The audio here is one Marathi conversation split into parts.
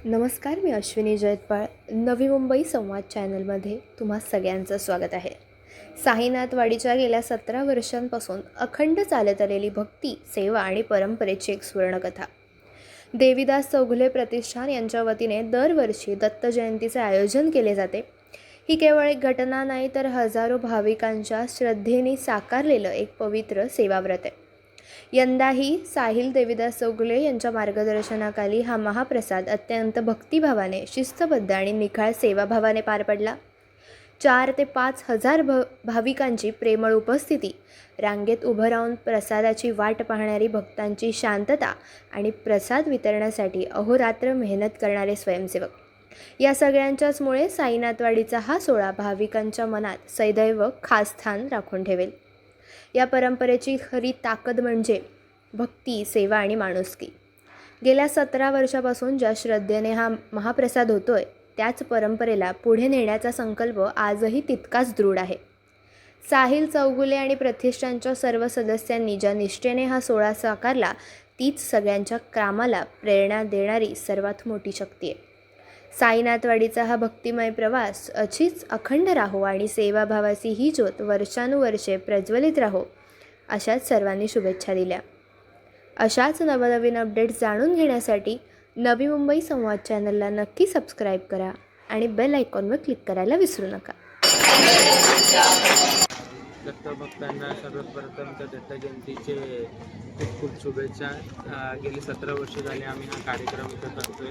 नमस्कार, मी अश्विनी जयतपाळ. नवी मुंबई संवाद चॅनलमध्ये तुम्हा सगळ्यांचं स्वागत आहे. साईनाथवाडीच्या गेल्या 17 वर्षांपासून अखंड चालत आलेली भक्ती, सेवा आणि परंपरेची एक सुवर्णकथा. देवीदास चौगुले प्रतिष्ठान यांच्या वतीने दरवर्षी दत्त जयंतीचे आयोजन केले जाते. ही केवळ एक घटना नाही, तर हजारो भाविकांच्या श्रद्धेने साकारलेलं एक पवित्र सेवाव्रत आहे. यंदाही साहिल देवीदास चौगुले यांच्या मार्गदर्शनाखाली हा महाप्रसाद अत्यंत भक्तिभावाने, शिस्तबद्ध आणि निखाळ सेवाभावाने पार पडला. 4 ते 5 हजार भाविकांची प्रेमळ उपस्थिती, रांगेत उभं राहून प्रसादाची वाट पाहणारी भक्तांची शांतता आणि प्रसाद वितरणासाठी अहोरात्र मेहनत करणारे स्वयंसेवक, या सगळ्यांच्याचमुळे साईनाथवाडीचा हा सोहळा भाविकांच्या मनात सदैव खास स्थान राखून ठेवेल. या परंपरेची खरी ताकद म्हणजे भक्ती, सेवा आणि माणुसकी. गेल्या 17 वर्षापासून ज्या श्रद्धेने हा महाप्रसाद होतोय, त्याच परंपरेला पुढे नेण्याचा संकल्प आजही तितकाच दृढ आहे. साहिल चौगुले आणि प्रतिष्ठानच्या सर्व सदस्यांनी ज्या निष्ठेने हा सोहळा साकारला, तीच सगळ्यांच्या कामाला प्रेरणा देणारी सर्वात मोठी शक्ती आहे. साईनाथवाडीचा हा भक्तिमय प्रवास अशीच अखंड राहो आणि सेवाभावाची ही ज्योत वर्षानुवर्षे प्रज्वलित राहो, अशाच सर्वांनी शुभेच्छा दिल्या. अशाच नवनवीन अपडेट्स जाणून घेण्यासाठी नवी मुंबई संवाद चॅनलला नक्की सबस्क्राईब करा आणि बेल आयकॉनवर क्लिक करायला विसरू नका. दत्तभक्तांना सर्वप्रथम तर दत्त जयंतीचे खूप खूप शुभेच्छा. गेली 17 वर्ष झाले आम्ही हा कार्यक्रम इथं करतोय.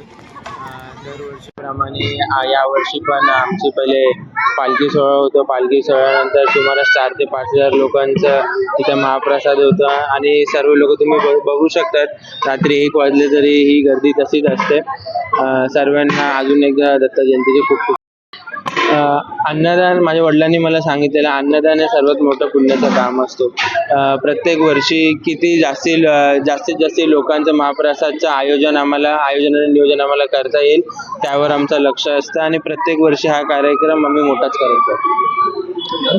दरवर्षीप्रमाणे यावर्षी पण आमची पहिले पालखी सोहळा होतो. पालखी सोहळ्यानंतर सुमारे 4 ते 5 हजार लोकांचं इथं महाप्रसाद होता आणि सर्व लोक तुम्ही बघू शकतात. रात्री 1 वाजले तरी ही गर्दी तशीच असते. सर्वांना अजून एकदा दत्त जयंतीचे खूप खूप अन्नदान. माझ्या वडिलांनी मला सांगितलेलं, अन्नदान हे सर्वात मोठं पुण्याचं काम असतो. प्रत्येक वर्षी किती जास्तीत जास्त लोकांचं महाप्रसादचं आयोजन आणि नियोजन आम्हाला करता येईल, त्यावर आमचं लक्ष असतं आणि प्रत्येक वर्षी हा कार्यक्रम आम्ही मोठाच करतो.